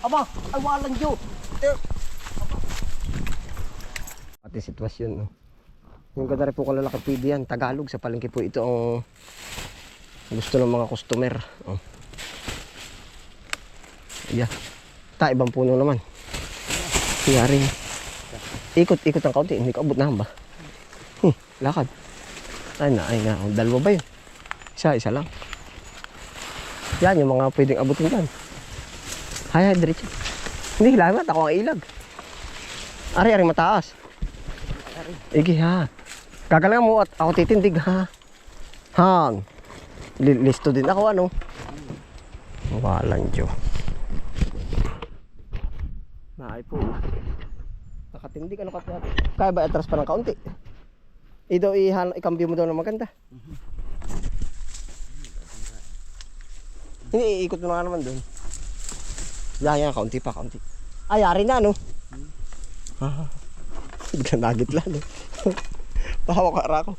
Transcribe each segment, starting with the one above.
Aba, ay walang Diyo. Ate sitwasyon, no? Yung ganda rin po kung lalaki pwede yan. Tagalog, sa palengke po ito ang gusto ng mga customer. Oh. Yeah. Ta, ibang puno naman. Yari. Ikot-ikot ang kaunti. Hindi ka abot na ba? Lakad. Ay na. Dalawa ba yun? Isa lang. Yan, yung mga pwedeng abutin dyan. Hay, diretso. Hindi, hilamat. Ako ang ilag. Ari, mataas. Igi, ha. Gagalang mo at ako titindig, ha. Hang. Listo din ako, ano. Walang Diyo. Naay po. Nakatindig, ano ka. Kaya ba atras pa ng kaunti? Ikambyo mo daw ng maganda. Hindi, iikot mo na naman doon. Yan, kaunti pa. Ay, yari na, no? Biglang nagit lang, no? Pahawa ka ara ko.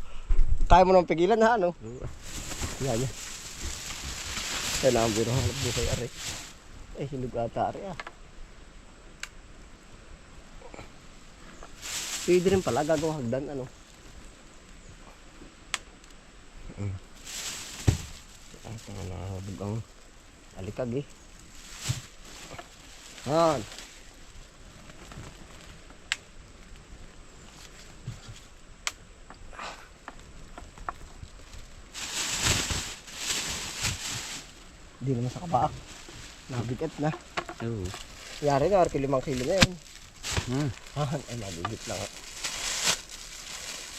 Kaya mo naman pigilan, ha, no? Yan. Kailangan biro hanap buhay, ari. Hinog ata, ari, ah. Pwede rin pala, gagawa hagdan, ano? Ito nga nahabog ang alikag, eh. Han. Hindi naman sa kabaak. Nabigat na. Oo. Yari na, 5 kilo na yun. Ay, nabigit lang.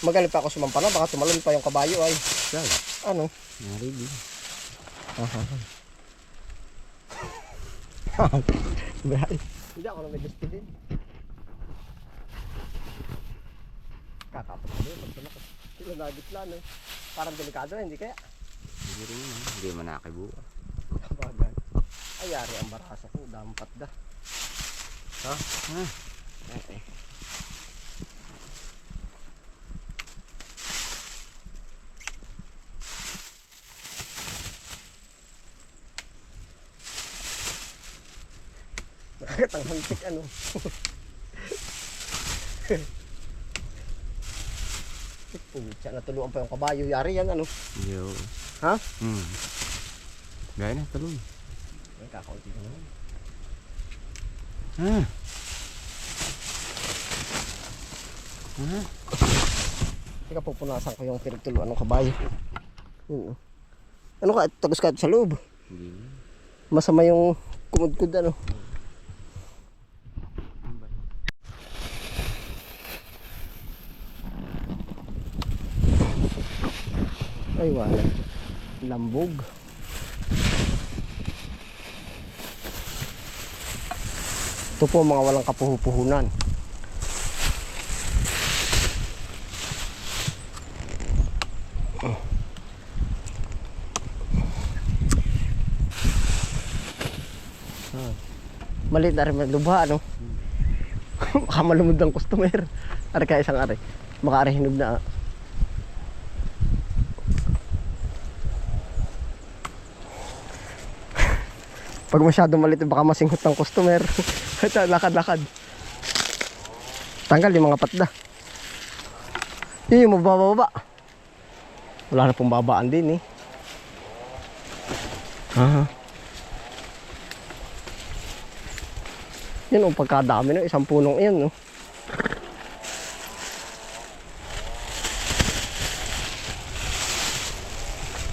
Magaling pa ako sumampa na, baka tumalon pa yung kabayo ay. Saan? Ano? Narigi. Hindi ako na may gusto din. Kakapot na din, magdala ko. Sila nagitla, no? Parang delikado na, hindi kaya? Hindi rin yun. Hindi mo nakakibuha. Bagay. Ay, yari ang barasa ko, dampat da. Ha? Okay. Bakit ang hantik, ano? Pucha, natuluan pa yung kabayo. Yari yan, ano? Yo. Ha? Gaya na, talon. Ay, kakaunti na naman. Teka, pupunasan ko yung pinagtuluan ng kabayo. Yun, oh. Ano ka? Tagos ka sa loob. Hindi. Masama yung kumudkud, ano? Ay, wala. Lambog. Ito po mga walang kapuhupuhunan. Maliit na rin lubha, ano? Baka malumod ang customer. Ari kaya isang ari. Makaari hinog na. Pag masyado maliit, baka masinghot ng customer. Lakad-lakad. Tanggal yung mga patda. Yun yung mababa. Wala na pong babaan din, eh. Yun, ang pagkadami, no? Isang punong yan, no?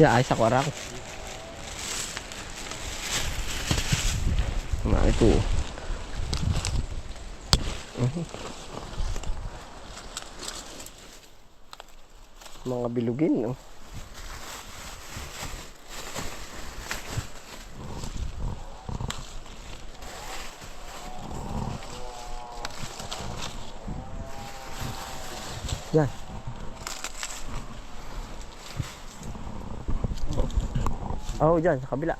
Yeah, ayos ako, arak. Ito. Mga bilugin, no? Yan. Oh, dyan, sa kabila.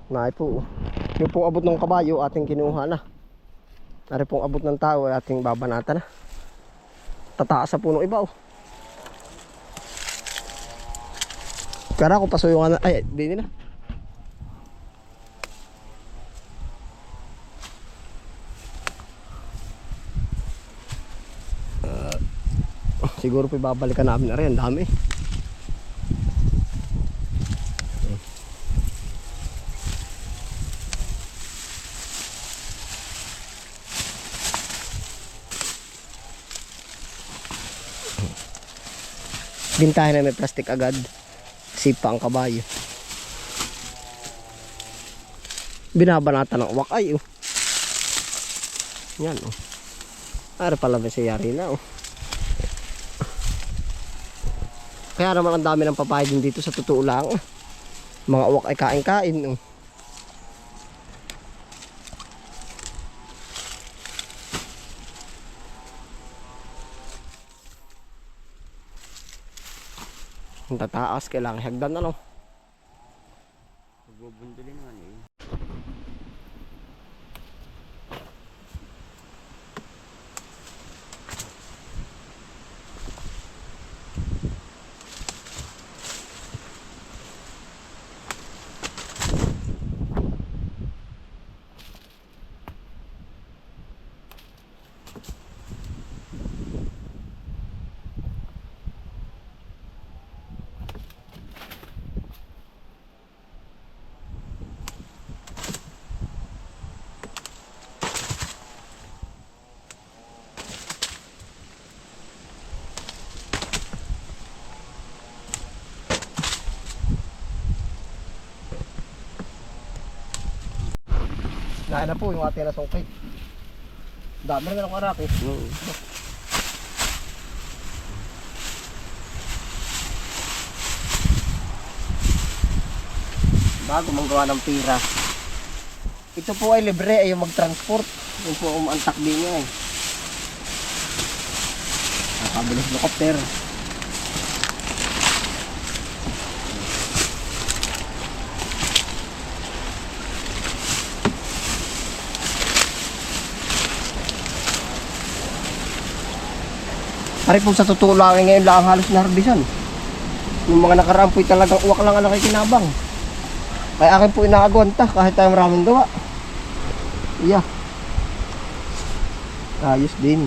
Naay po. Yung pong abot ng kabayo ating kinuha na. Nari pong abot ng tao ating babanata na. Tataas sa punong iba, oh. Kara ko pasuyo nga na. Ay, di nila. Siguro po babalikan namin na rin. Ang dami. Bintahin na may plastic agad. Sipa ang kabayo. Binabanatan ng uwak ay oh. Yan oh. Para pala may sayari na oh. Kaya naman ang dami ng papaya din dito sa totoo lang. Mga uwak ay kain-kain oh. Ang tataas, kailangan hagdan na no. Magbubundulin naman eh. Nahin na po yung ating nasungkit. Dami rin ng karaki. Bago manggawa ng pira. Ito po ay libre ay yung mag-transport. Yung po umantak din niya eh. Nakabilis helicopter. Pare po sa totoo lang ngayon lang halos naharbisan. Yung mga nakaraan po talagang uwak lang ang nakikinabang. Kaya akin po inaagwanta kahit tayo maraming gawa. Yeah. Ayos din.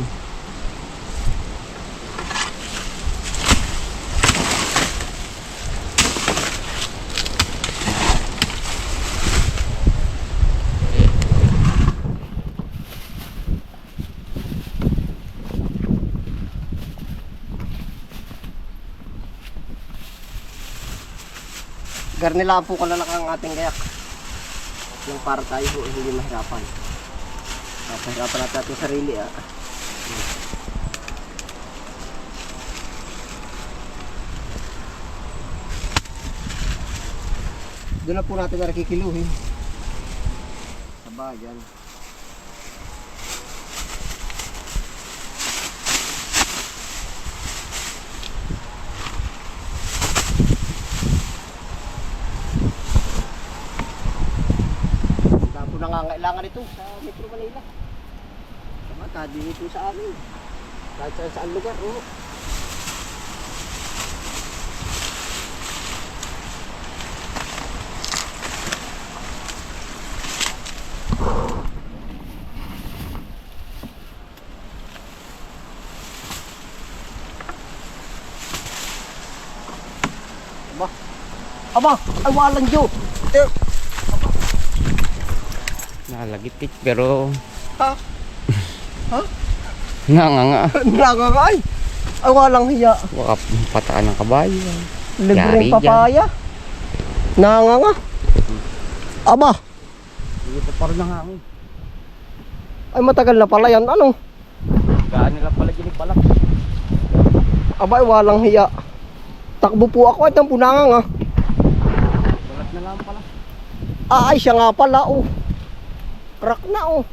Garnilaan po kalalak ang ating gayak. Yung para tayo po hindi mahirapan. Mahirapan natin ating sarili ah. Doon na po natin nakikiluhin. Sa bayan. Nangangailangan ito sa Metro Manila. Tama, kading ito sa amin. Kahit saan lugar, oh. Aba, ay walang Diyo. Nalagitik pero Ha? Ha? nga. Nangangay. Ay walang hiya. Waka pataan ng kabayo. Libreng papaya. Nanganga. Aba, Hindi pa parang nangangin. ay matagal na pala yan. Ano? Gaan nila pala ginigbalak. Aba, ay walang hiya. Takbo po ako. Ay itang punanganga. Balat na lang pala. Ay siya nga pala, oh. Crack na, oh.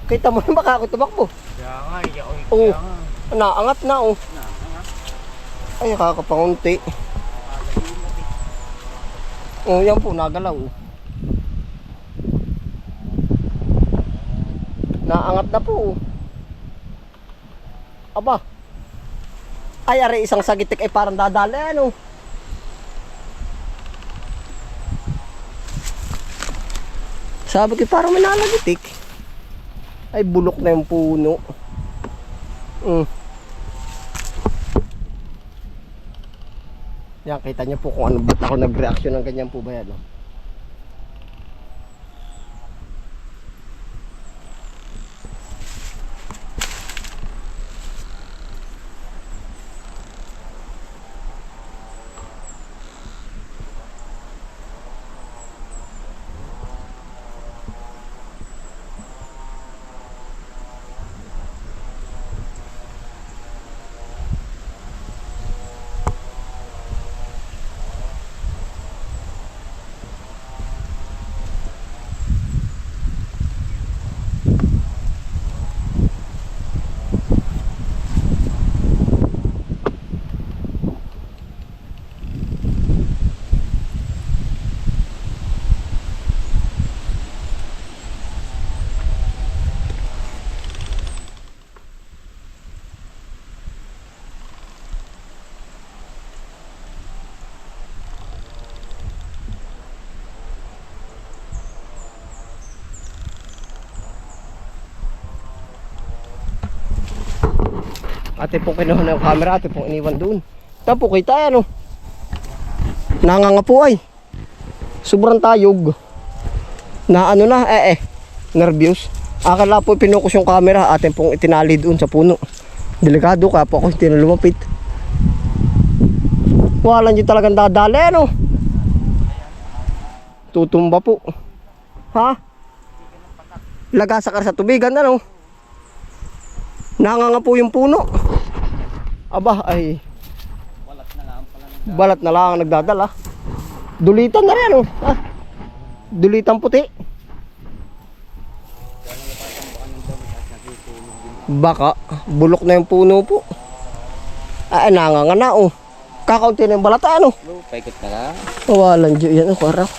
Kita mo na baka ako tumakbo. Kaya nga, Oh, naangat na, oh. Ay, kakapangunti. Oh, yan po, nagalaw, oh. Naangat na po, oh. Aba. Ay, are isang sagitik ay parang dadali, ano. Sabi ko parang may nalagitik. Ay bulok na yung puno. Yan, kita niyo po kung ano ba't ako nag-reaction ng ganyan po ba yan, no? Ate po kinuha na yung camera, ate po iniwan doon. Tapo kita yan, oh. Nanganga po ay. Sobrang tayog. Na ano na, nervous. Akala po pinukus yung camera, ate pong itinali doon sa puno. Delikado ka po ako, hindi na lumapit. Wala nyo talagang dadali, ano. Tutumba po. Ha? Lagasa ka sa tubigan, ano. Nanganga po yung puno. Aba ay balat na lang ang nagdadala. Dulitan na rin, oh. Ha? Dulitan puti. Baka bulok na yung puno po. Ay nanganga na, oh. Kakaunti na yung balata, ano. Paikot na lang. Walang dyo yan, oh. Karaw.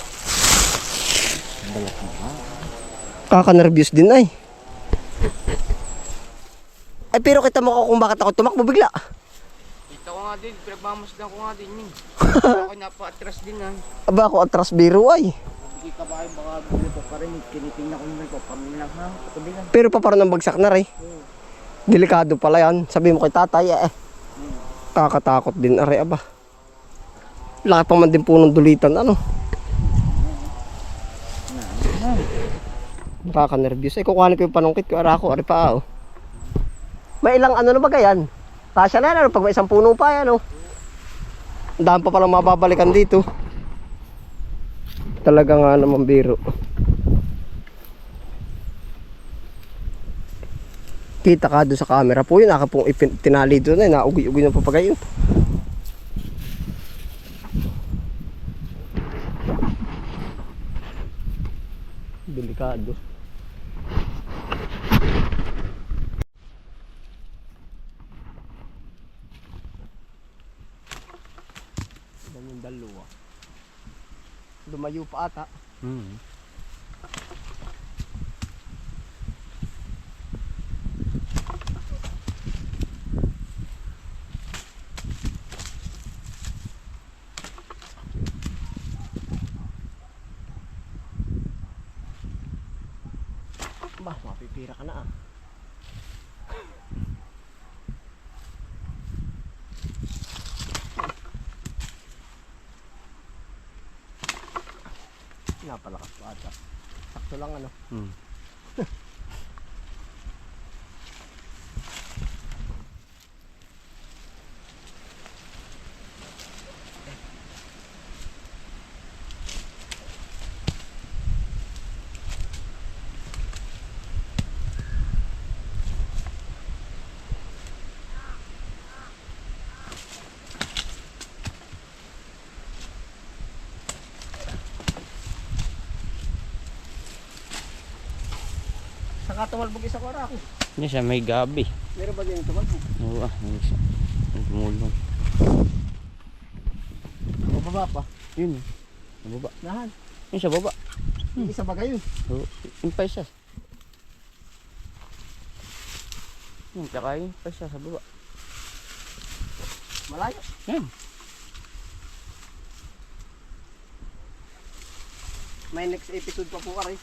Kaka-nervous din ay. Ay pero kita mo kung bakit ako tumakbo bigla. Kita ko nga din, pinagmamasdan ko nga din yun. Ako napa-atras din ah. Aba ako atras biro ay. Hindi ka ba baka bumuto pa rin, tinitingnan ko naman ko, kami lang ha, katabi lang. Pero pa parang bagsak na rin. Delikado pala yan. Sabi mo kay tatay Kakatakot din are aba. Laki pa man din punong dulitan ano. Kaka-nervous. Kukuhanin ko yung panungkit ko. Ara ko, ari pa oh. May ilang ano na ba gayan? Kasya na yan, pag may isang puno pa yan, oh. Ang dami pa palang mababalikan dito. Talaga nga naman biro. Kita ka doon sa camera po yun, naka pong tinali doon ay naugi-ugi ng papagayon. Delikado. Yung dalawa lumayo pa ata. Bah, mapipira ka na ah. Napalakas pa ata. Sakto lang ano. Saka tumalbog isa ko ako. Hindi siya may gabi. Meron ba din tumalbog? Oo ah, hindi siya. Nagmulong. Bababa pa. Yun. Sa baba. Nahan. Yun sa baba. Isa bagay yun. Oo. Yung pa isa. Yun, tsaka yun pa isa sa baba. Malayo. Yan. May next episode pa po ka rin.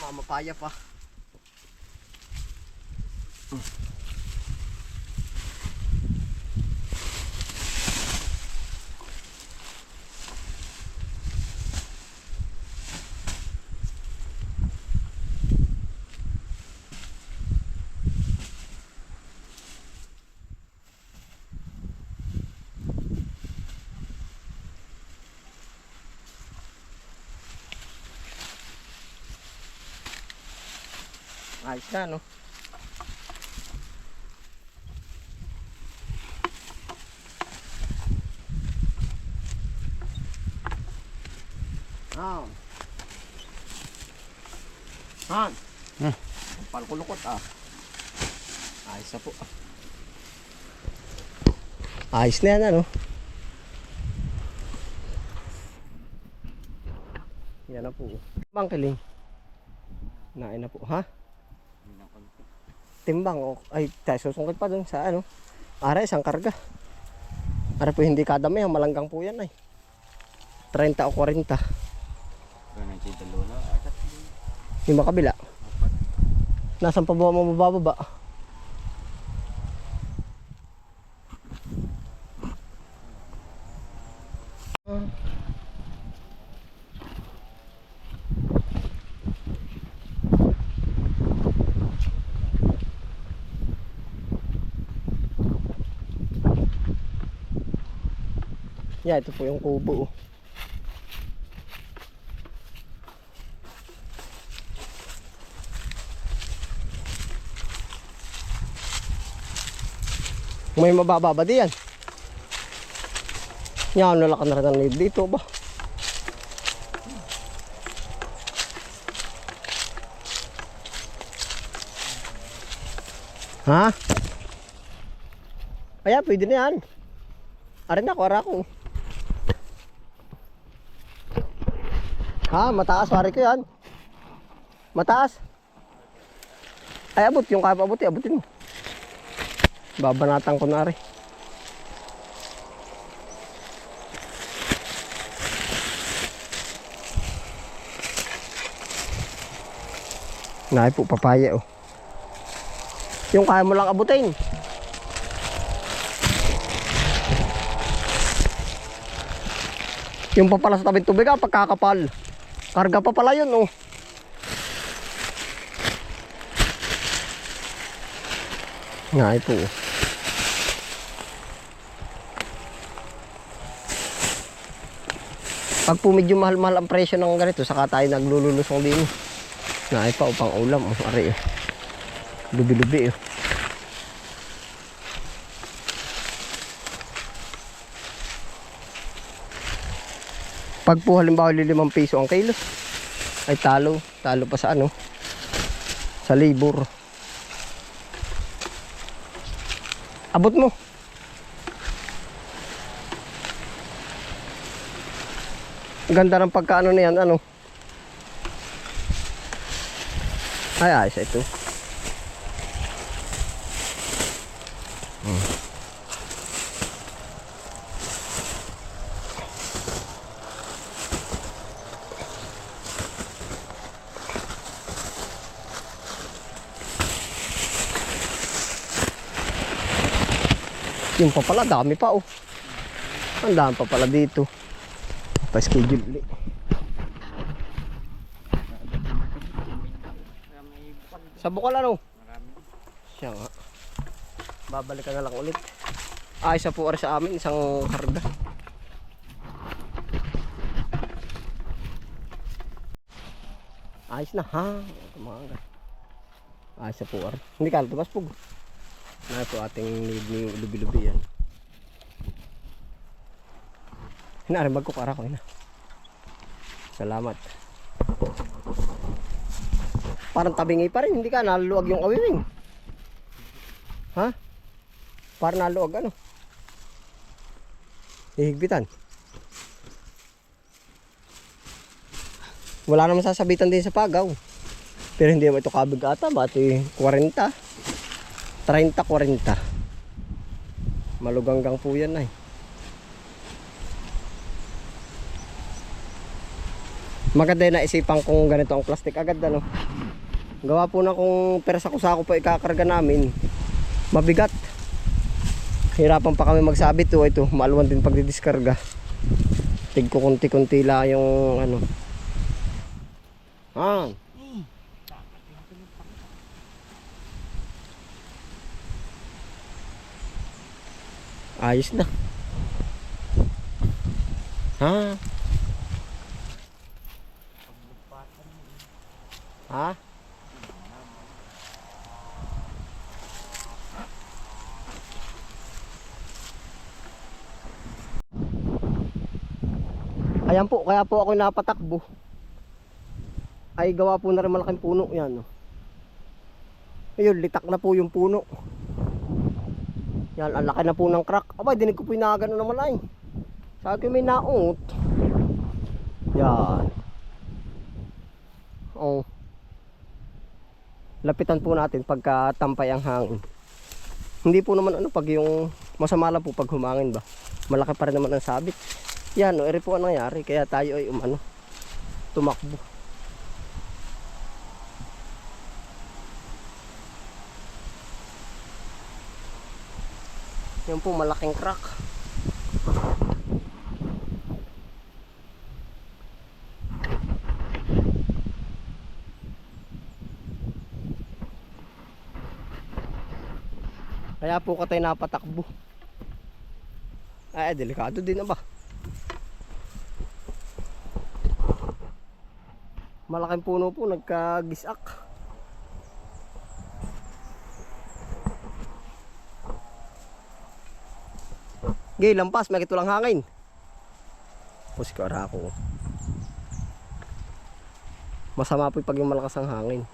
Baka mapaya pa. Ayos na, no? Han. Palkulukot Ayos na po. Ayos na yan, ano? Yan na po. Bangkiling. Nain na po, ha? Timbang, ay tayo susungkit pa dun sa ano. Ara, isang karga. Ara po hindi kadami, malanggang po yan ay. 30 o 40. Yung makabila. Nasaan pa ba mabababa? Yeah, ito po yung kubo. May mabababa diyan. Yan, nalakan na rin dito ba? Ha? Kaya pwede na yan. Arin ako. Ha, mataas pare ko yan. Mataas. Ay abot yung kaya abot, abutin mo. Babanatan ko na rin. Naay po papaya oh. Yung kaya mo lang abutin. Yung pa pala sa tabing tubig pagkakapal. Karga pa pala yun oh. Naay po. Pag po medyo mahal-mahal ang presyo ng ganito, saka tayo naglululusong din. Naay pa upang ulam oh. Ari oh. Lubi-lubi oh. Pag po halimbawa 5 piso ang kilo, ay talo pa sa ano, sa labor. Abot mo. Ganda ng pagkaano na yan, ano. Ay, ayos ito. Yung pa pala, dami pa oh. Ang dami pa pala dito. Pa-schedule ulit. Sa bukal ano? Siya nga. Babalik ka na lang ulit. Isa po oras sa amin, isang karga. Ayos na ha. Tumaga. Ayos na po oras. Hindi ka tumas po. Na ito ating lubi-lubi yan. Hinarin magkukara ko na. Salamat. Parang tabingi pa rin, hindi ka naluwag yung awiwing. Ha? Parang naluwag ano? Ihigpitan. Wala namang sasabitan din sa pagaw. Pero hindi mo ito kabig ata, bati 40. 30-40. Maluganggang po yan ay. Maganda na isipan kung ganito ang plastic agad ano. Gawa po na kung pera sa kusako po ikakarga namin. Mabigat. Hirapan pa kami magsabit to. Ito, maalwan din pagdidiskarga. Tig ko kunti-kunti lang yung ano. Ah. Ayos na. Ha? Ha? Ayan po, kaya po ako napatakbo. Ay gawa po na rin malaking puno yan. No? Ayun, litak na po yung puno. Yan, ang laki na po ng crack. Abay, dinig ko po yung nakagano naman ay. Sabi ko may naungot. Yan. Oh. Lapitan po natin pagka tampay ang hangin. Hindi po naman ano pag yung masama lang po pag humangin ba. Malaki pa rin naman ang sabit. Yan, no, eri po ang nangyari. Kaya tayo ay tumakbo. Yan po, malaking crack. Kaya po ka tayo napatakbo. Ay, delikado din na ba? Malaking puno po, nagkagisak. Gay, lampas, may kitulang hangin. Pus ko ako. Masama po pag yung malakas ang hangin.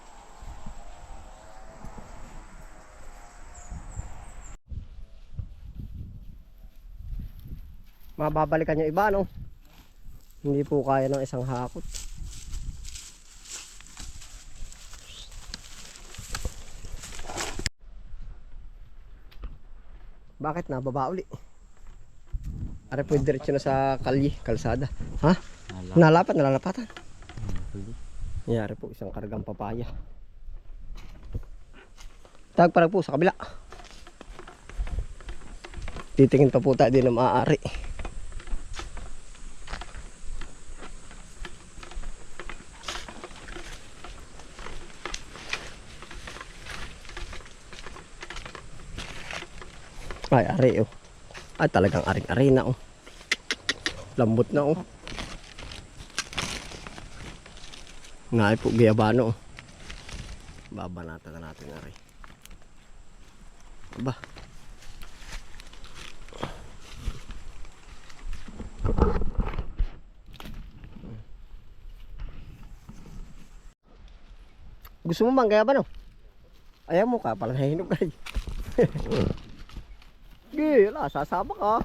Mababalikan yung iba, no? Hindi po kaya ng isang hakot. Bakit nababa uli? Are po diretso na sa kalsada. Ha? Nalalapatan. Nangyari po isang kargang papaya. Tagparag po sa kabila. Titingin pa po tayo din na maaari. Ay, ari oh. Ay, talagang aring-ari na oh. Lambot na oh. Ngay po gayabano oh. Babanatan na natin ari. Aba. Gusto mo bang gayabano? Ayaw mo ka, palang nahinog ka. Gila, sasama ka.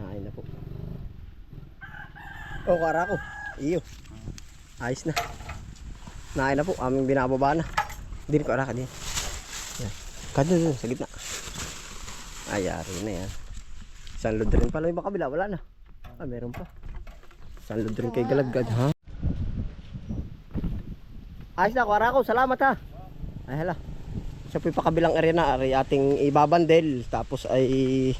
Nain na po. Oh, kara ko. Iyo. Ayos na. Nain na po, aming binababa na. Din ko araka din. Yan. Kada dun sa gitna. Ayari na yan. Isang load rin pala yung kabila, wala na. Ah, meron pa. Isang load rin kay Galagad, ha? Ayos na, kuwara ko. Salamat, ha? Ay, hala. Siya po yung pakabilang arena. Ari ating ibabandel. Tapos ay...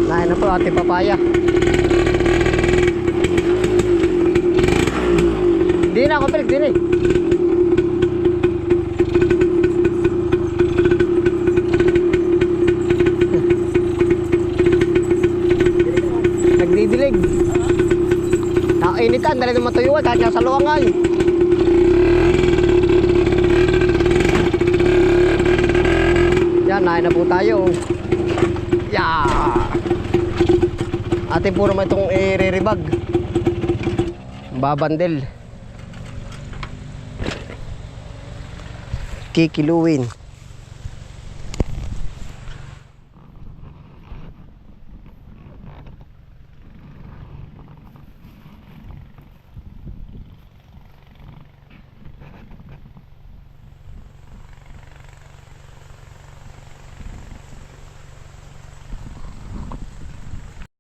Nahin na po ating papaya. Di na ako balik din eh. Nagdidilig. Nakainitan, dali naman tuyuan kahit nasa luwangan. Yan, nahin na po tayo. Yeah. Atin po naman itong iriribag. Babandel. Kikiluin.